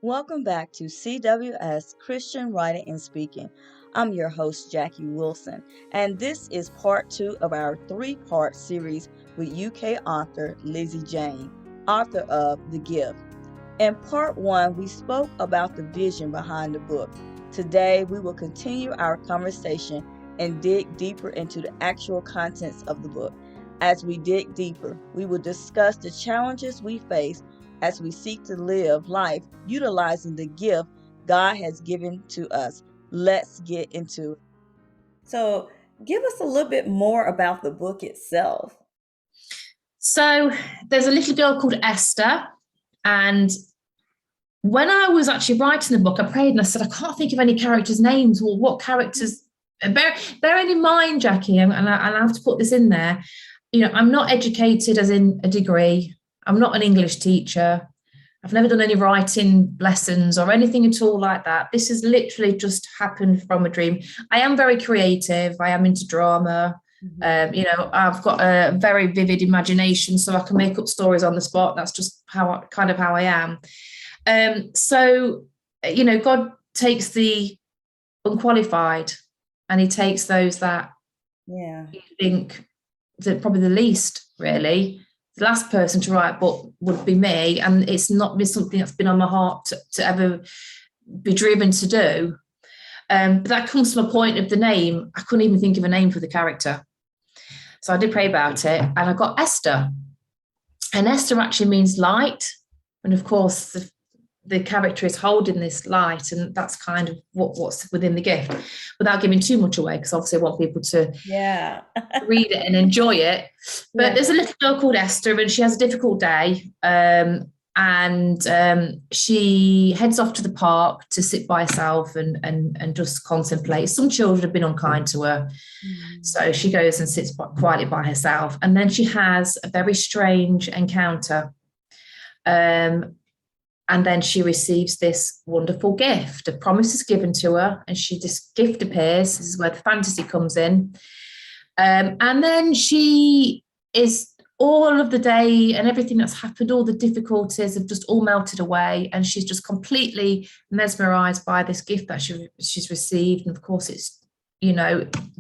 Welcome back to CWS Christian Writing and Speaking. I'm your host, Jacqui Wilson, and this is part 2 of our 3-part series with UK author Lizzie Jayne, author of The Gift. In part 1, we spoke about the vision behind the book. Today, we will continue our conversation and dig deeper into the actual contents of the book. As we dig deeper, we will discuss the challenges we face as we seek to live life utilizing the gift God has given to us. Let's get into it. So, give us a little bit more about the book itself. So, there's a little girl called Esther, and when I was actually writing the book, I prayed and I said, I can't think of any characters' names or what characters. Bearing in mind, Jacqui, and I have to put this in there, I'm not educated as in a degree. I'm not an English teacher. I've never done any writing lessons or anything at all like that. This has literally just happened from a dream. I am very creative. I am into drama. I've got a very vivid imagination, so I can make up stories on the spot. That's just how I am. God takes the unqualified, and he takes those that you think that probably the least, really. The last person to write a book would be me, and it's not been something that's been on my heart to ever be driven to do. But that comes from a point of the name. I couldn't even think of a name for the character. So I did pray about it, and I got Esther. And Esther actually means light. And of course, the character is holding this light, and that's kind of what's within the gift, without giving too much away, because obviously I want people to read it and enjoy it. But there's a little girl called Esther, and she has a difficult day, and she heads off to the park to sit by herself and just contemplate. Some children have been unkind to her, so she goes and sits quietly by herself, and then she has a very strange encounter. And then she receives this wonderful gift. A promise is given to her, and this gift appears. This is where the fantasy comes in. And then she is, all of the day and everything that's happened, all the difficulties have just all melted away, and she's just completely mesmerized by this gift that she's received. And of course, it's,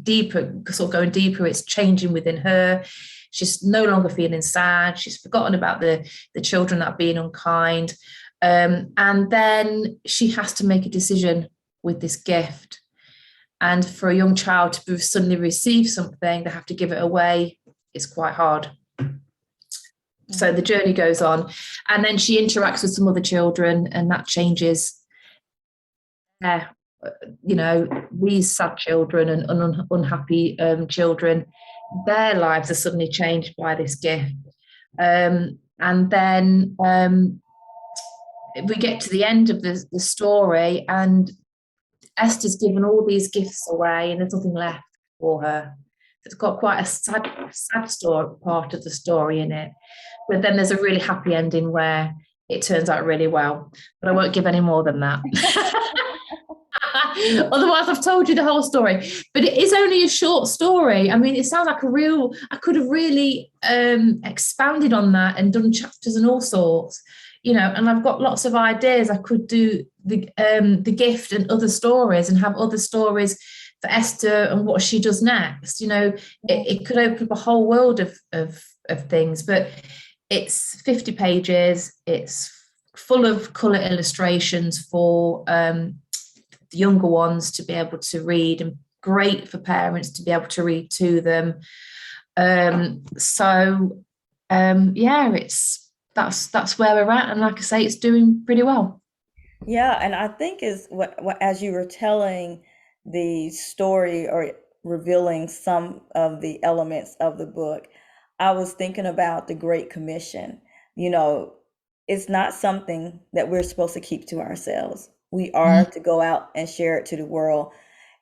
deeper, sort of going deeper. It's changing within her. She's no longer feeling sad. She's forgotten about the children that are being unkind. And then she has to make a decision with this gift. And for a young child to suddenly receive something, they have to give it away. It's quite hard. So the journey goes on. And then she interacts with some other children, and that changes. These sad children and unhappy children, their lives are suddenly changed by this gift. And then we get to the end of the story, and Esther's given all these gifts away, and there's nothing left for her. It's got quite a sad story, part of the story in it. But then there's a really happy ending where it turns out really well. But I won't give any more than that. Otherwise, I've told you the whole story. But it is only a short story. I mean, it sounds like I could have really expanded on that and done chapters and all sorts. And I've got lots of ideas. I could do the gift and other stories, and have other stories for Esther and what she does next. It could open up a whole world of things. But it's 50 pages. It's full of colour illustrations for the younger ones to be able to read, and great for parents to be able to read to them. That's where we're at, and like I say, it's doing pretty well. Yeah, and I think is what as you were telling the story or revealing some of the elements of the book, I was thinking about the Great Commission. It's not something that we're supposed to keep to ourselves. We are to go out and share it to the world,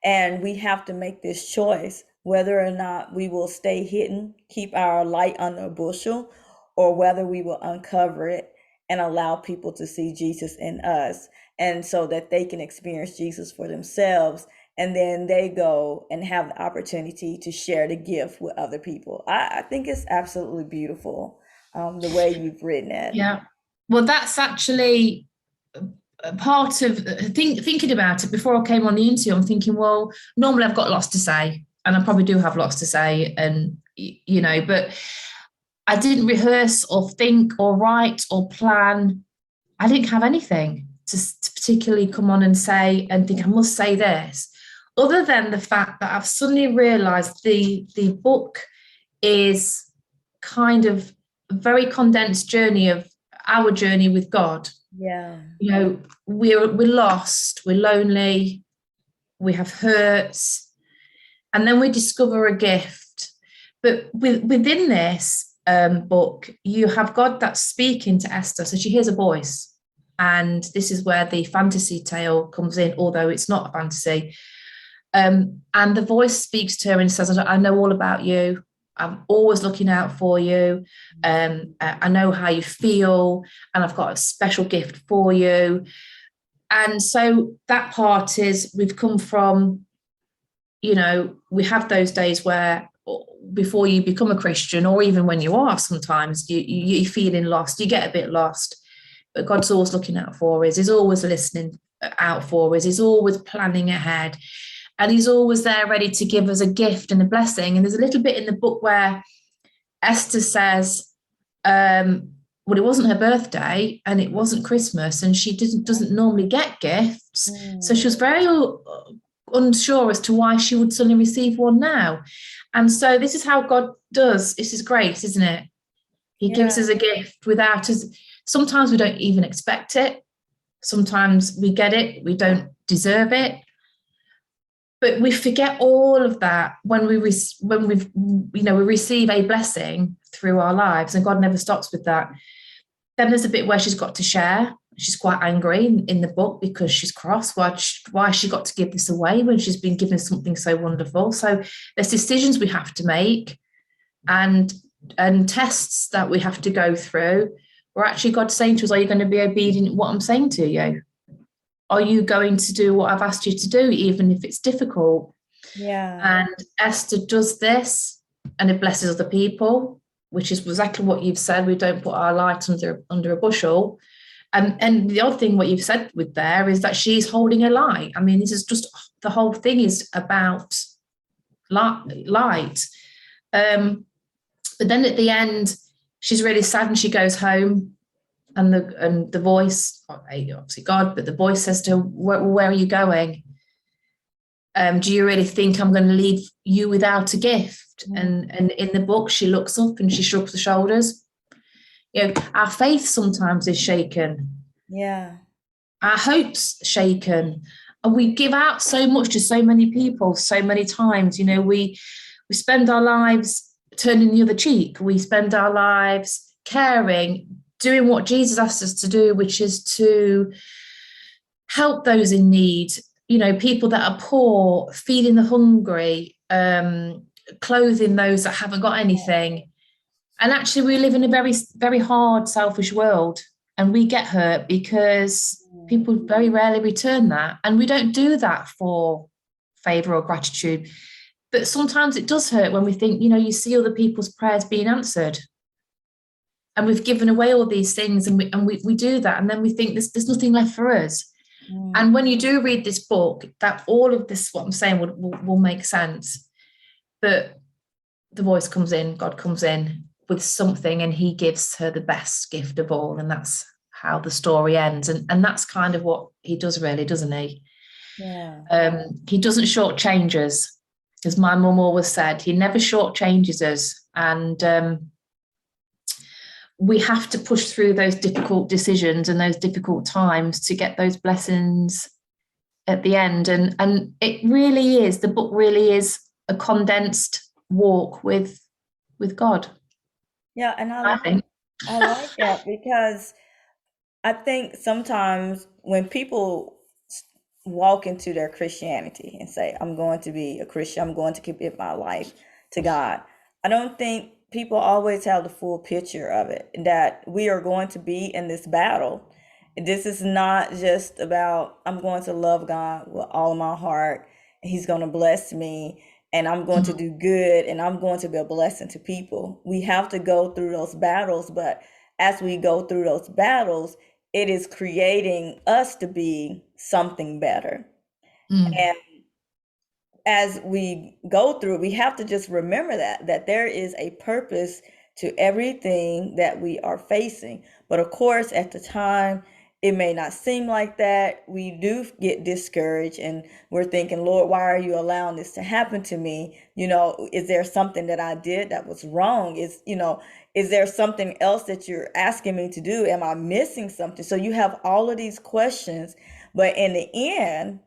and we have to make this choice whether or not we will stay hidden, keep our light under a bushel, or whether we will uncover it and allow people to see Jesus in us, and so that they can experience Jesus for themselves, and then they go and have the opportunity to share the gift with other people. I think it's absolutely beautiful, the way you've written it. Yeah. Well, that's actually part of thinking about it before I came on the interview, I'm thinking, well, normally I've got lots to say, and I probably do have lots to say, and but I didn't rehearse or think or write or plan. I didn't have anything to particularly come on and say and think I must say this, other than the fact that I've suddenly realised the book is kind of a very condensed journey of our journey with God. Yeah. We're lost, we're lonely, we have hurts, and then we discover a gift. But within this book, you have God that's speaking to Esther. So she hears a voice. And this is where the fantasy tale comes in, although it's not a fantasy. And the voice speaks to her and says, I know all about you. I'm always looking out for you. I know how you feel, and I've got a special gift for you. And so that part is we've come from, we have those days where before you become a Christian, or even when you are, sometimes you're feeling lost, you get a bit lost, but God's always looking out for us. He's always listening out for us. He's always planning ahead. And he's always there ready to give us a gift and a blessing. And there's a little bit in the book where Esther says, well, it wasn't her birthday and it wasn't Christmas, and she doesn't normally get gifts. So she was very unsure as to why she would suddenly receive one now. And so this is how God does. This is grace, isn't it? He gives us a gift without us. Sometimes we don't even expect it. Sometimes we get it, we don't deserve it. But we forget all of that when we receive a blessing through our lives, and God never stops with that. Then there's a bit where she's got to share. She's quite angry in the book because she's cross. Why has she got to give this away when she's been given something so wonderful? So there's decisions we have to make, and tests that we have to go through. Where actually God's saying to us, are you going to be obedient to what I'm saying to you? Are you going to do what I've asked you to do, even if it's difficult? Yeah. And Esther does this, and it blesses other people, which is exactly what you've said. We don't put our light under a bushel. And the odd thing what you've said with there is that she's holding a light. I mean, this is just, the whole thing is about light. But then at the end, she's really sad and she goes home. And the voice, obviously God, but the voice says to her, where are you going? Do you really think I'm going to leave you without a gift? And in the book, she looks up and she shrugs the shoulders. Our faith sometimes is shaken. Yeah. Our hope's shaken. And we give out so much to so many people so many times. We spend our lives turning the other cheek. We spend our lives caring, doing what Jesus asked us to do, which is to help those in need, people that are poor, feeding the hungry, clothing those that haven't got anything. And actually, we live in a very, very hard, selfish world, and we get hurt because people very rarely return that. And we don't do that for favour or gratitude. But sometimes it does hurt when we think, you see other people's prayers being answered. And we've given away all these things, and we do that, and then we think there's nothing left for us. And when you do read this book, that all of this, what I'm saying, will make sense. But the voice comes in, God comes in with something, and he gives her the best gift of all, and that's how the story ends. And that's kind of what he does, really, doesn't he? Yeah. He doesn't shortchange us, as my mum always said. He never shortchanges us, and we have to push through those difficult decisions and those difficult times to get those blessings at the end. And it really is, the book really is a condensed walk with God. Yeah, and I think. I like that because I think sometimes when people walk into their Christianity and say, I'm going to be a Christian, I'm going to commit my life to God, I don't think people always have the full picture of it, that we are going to be in this battle. This is not just about, I'm going to love God with all of my heart, and he's going to bless me, and I'm going to do good, and I'm going to be a blessing to people. We have to go through those battles, but as we go through those battles, it is creating us to be something better. Mm. And as we go through, we have to just remember that there is a purpose to everything that we are facing. But of course, at the time, it may not seem like that. We do get discouraged and we're thinking, Lord, why are you allowing this to happen to me? Is there something that I did that was wrong? Is there something else that you're asking me to do? Am I missing something? So you have all of these questions, but in the end,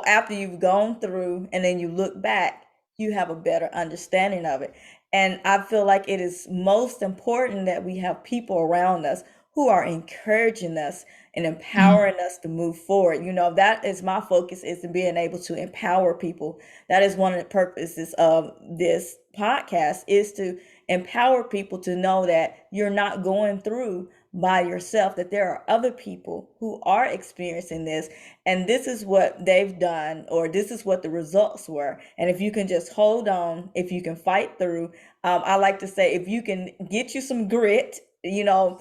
after you've gone through and then you look back, you have a better understanding of it. And I feel like it is most important that we have people around us who are encouraging us and Mm. empowering us to move forward. That is my focus, is to being able to empower people. That is one of the purposes of this podcast, is to empower people to know that you're not going through by yourself, that there are other people who are experiencing this, and this is what they've done, or this is what the results were. And if you can just hold on, if you can fight through, I like to say, if you can get you some grit, Yeah.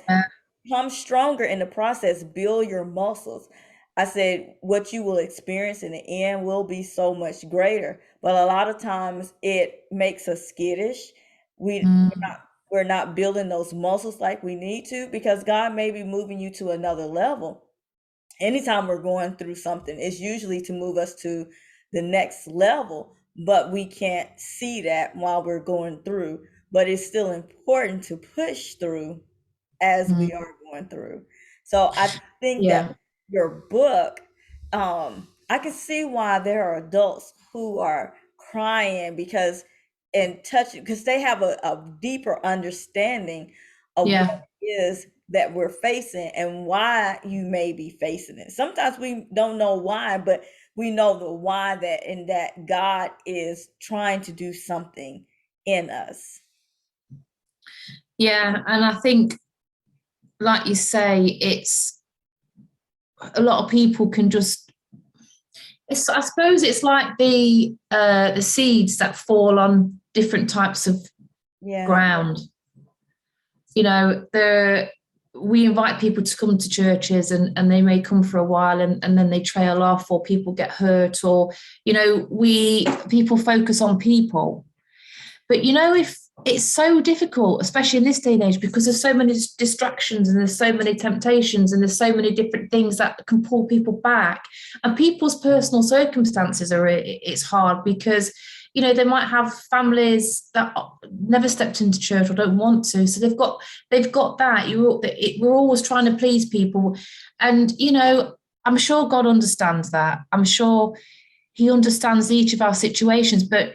become stronger in the process, build your muscles. I said, what you will experience in the end will be so much greater. But a lot of times it makes us skittish. Mm. We're not building those muscles like we need to, because God may be moving you to another level. Anytime we're going through something, it's usually to move us to the next level, but we can't see that while we're going through. But it's still important to push through as we Mm. are going through. So I think that Yeah. your book, I can see why there are adults who are crying because and touching, because they have a deeper understanding of what Yeah. it is that we're facing and why you may be facing it. Sometimes we don't know why, but we know the why, that and that God is trying to do something in us. Yeah. And I think, like you say, it's a lot of people can just, I suppose it's like the seeds that fall on different types of Yeah. ground. The we invite people to come to churches, and they may come for a while, and then they trail off, or people get hurt, or we people focus on people. But if it's so difficult, especially in this day and age, because there's so many distractions, and there's so many temptations, and there's so many different things that can pull people back, and people's personal circumstances it's hard, because they might have families that never stepped into church or don't want to, so they've got that. We're always trying to please people, and I'm sure God understands that. I'm sure He understands each of our situations, but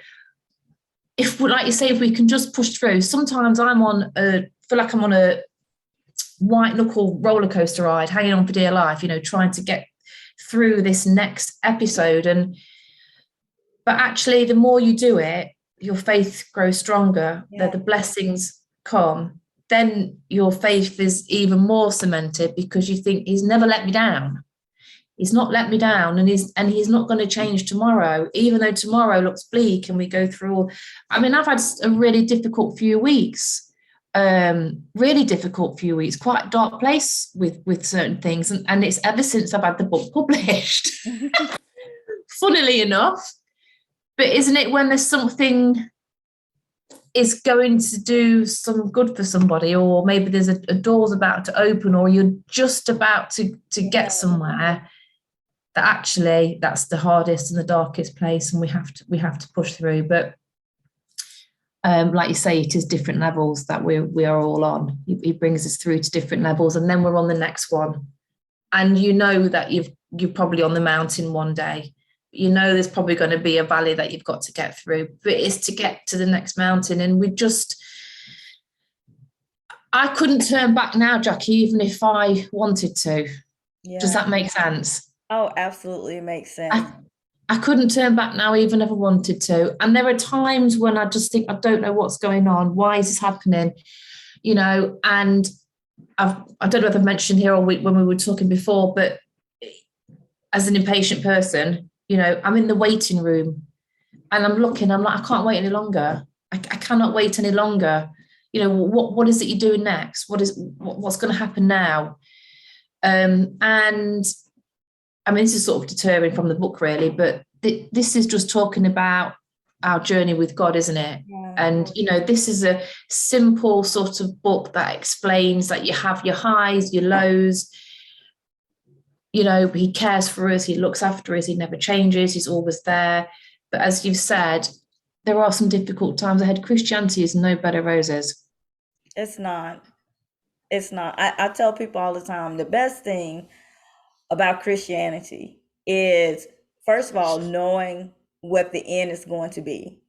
if, like you say, if we can just push through. Sometimes feel like I'm on a white knuckle roller coaster ride, hanging on for dear life, trying to get through this next episode. But actually, the more you do it, your faith grows stronger, that Yeah. the blessings come, then your faith is even more cemented, because you think, He's never let me down. He's not let me down, and he's not going to change tomorrow, even though tomorrow looks bleak and we go through. I mean, I've had a really difficult few weeks, quite a dark place with certain things, and it's ever since I've had the book published. Funnily enough, but isn't it when there's something is going to do some good for somebody, or maybe there's a door's about to open, or you're just about to Yeah. get somewhere, that actually that's the hardest and the darkest place, and we have to push through. But like you say, it is different levels that we are all on. He brings us through to different levels, and then we're on the next one. And that you're probably on the mountain one day. There's probably going to be a valley that you've got to get through, but it's to get to the next mountain. And I couldn't turn back now, Jacqui, even if I wanted to. Does Yeah. that make sense? Oh, absolutely. It makes sense. I couldn't turn back now, even if I wanted to. And there are times when I just think, I don't know what's going on. Why is this happening? And I don't know if I've mentioned here or when we were talking before, but as an impatient person, I'm in the waiting room and I'm looking, I'm like, I can't wait any longer. I cannot wait any longer. What is it you're doing next? What's going to happen now? And I mean, this is sort of deterring from the book, really, but this is just talking about our journey with God, isn't it? Yeah. And, this is a simple sort of book that explains that you have your highs, your lows. He cares for us, he looks after us, he never changes, he's always there. But as you've said, there are some difficult times ahead. Christianity is no bed of roses. It's not. It's not. I tell people all the time the best thing about Christianity is, first of all, knowing what the end is going to be.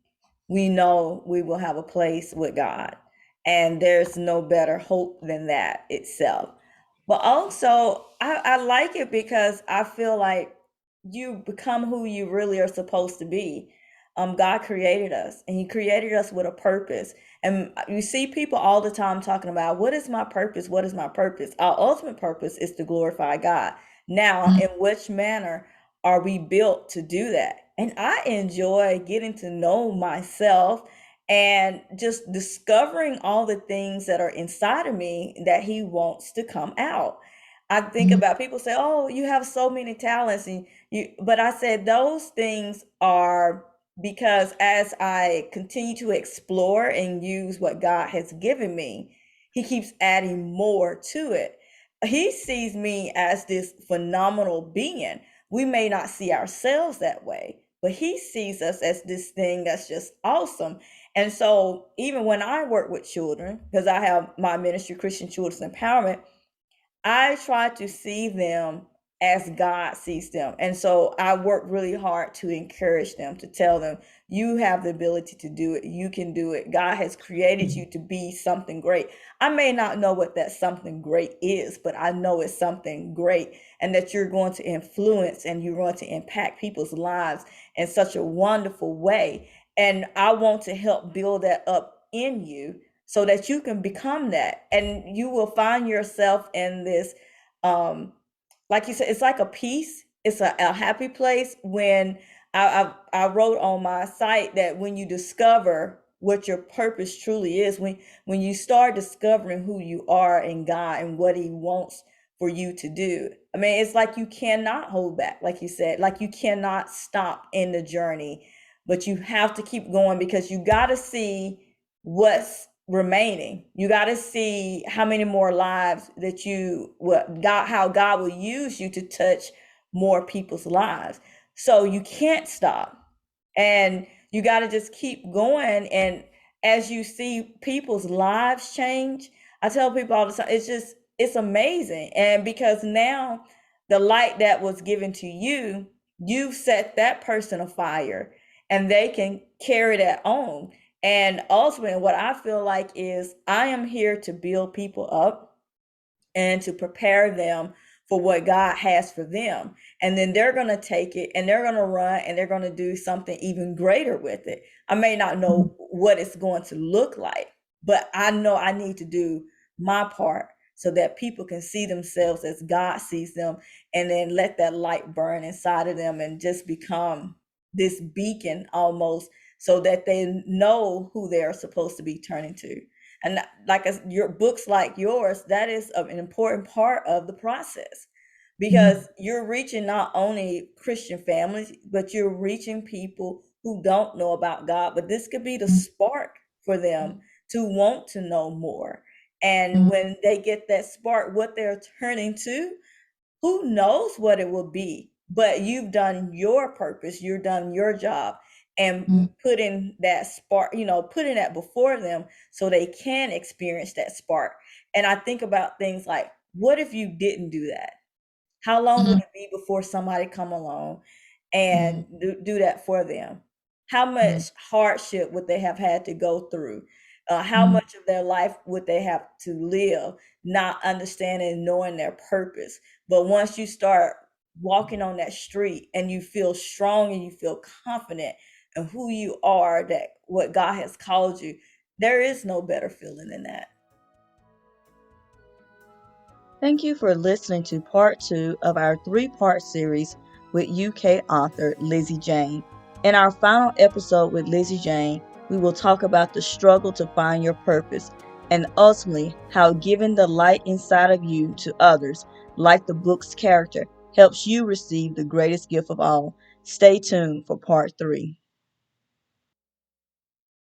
We know we will have a place with God, and there's no better hope than that itself. But also, I like it because I feel like you become who you really are supposed to be. God created us, and He created us with a purpose. And you see people all the time talking about, what is my purpose? What is my purpose? Our ultimate purpose is to glorify God. Now, in which manner are we built to do that? And I enjoy getting to know myself and just discovering all the things that are inside of me that He wants to come out. I think about people say, "Oh, you have so many talents," and but I said those things are because as I continue to explore and use what God has given me, He keeps adding more to it. He sees me as this phenomenal being. We may not see ourselves that way, but He sees us as this thing that's just awesome. And so, even when I work with children, because I have my ministry, Christian Children's Empowerment, I try to see them as God sees them. And so I work really hard to encourage them, to tell them, you have the ability to do it. You can do it. God has created you to be something great. I may not know what that something great is, but I know it's something great, and that you're going to influence and you're going to impact people's lives in such a wonderful way. And I want to help build that up in you so that you can become that, and you will find yourself in this, um like you said, it's like a peace, it's a happy place when I wrote on my site that when you discover what your purpose truly is, when you start discovering who you are in God and what He wants for you to do, I mean, it's like you cannot hold back, like you said, like you cannot stop in the journey, but you have to keep going because you got to see what's remaining. You got to see how many more lives that what God, how God will use you to touch more people's lives. So you can't stop, and you got to just keep going. And as you see people's lives change, I tell people all the time, it's amazing. And because now the light that was given to you, you've set that person afire, and they can carry that on. And ultimately, what I feel like is I am here to build people up and to prepare them for what God has for them. And then they're going to take it and they're going to run and they're going to do something even greater with it. I may not know what it's going to look like, but I know I need to do my part so that people can see themselves as God sees them, and then let that light burn inside of them and just become this beacon almost, so that they know who they're supposed to be turning to. And like your books like yours, that is an important part of the process, because you're reaching not only Christian families, but you're reaching people who don't know about God. But this could be the spark for them to want to know more. And when they get that spark, what they're turning to, who knows what it will be, but you've done your purpose, you've done your job, and putting that spark, putting that before them so they can experience that spark. And I think about things like, what if you didn't do that? How long would it be before somebody come along and do that for them? How much hardship would they have had to go through? How much of their life would they have to live not understanding, knowing their purpose? But once you start walking on that street and you feel strong and you feel confident in who you are, that what God has called you, there is no better feeling than that. Thank you for listening to part 2 of our 3-part series with UK author Lizzie Jayne. In our final episode with Lizzie Jayne, we will talk about the struggle to find your purpose and ultimately how giving the light inside of you to others, like the book's character, helps you receive the greatest gift of all. Stay tuned for part 3.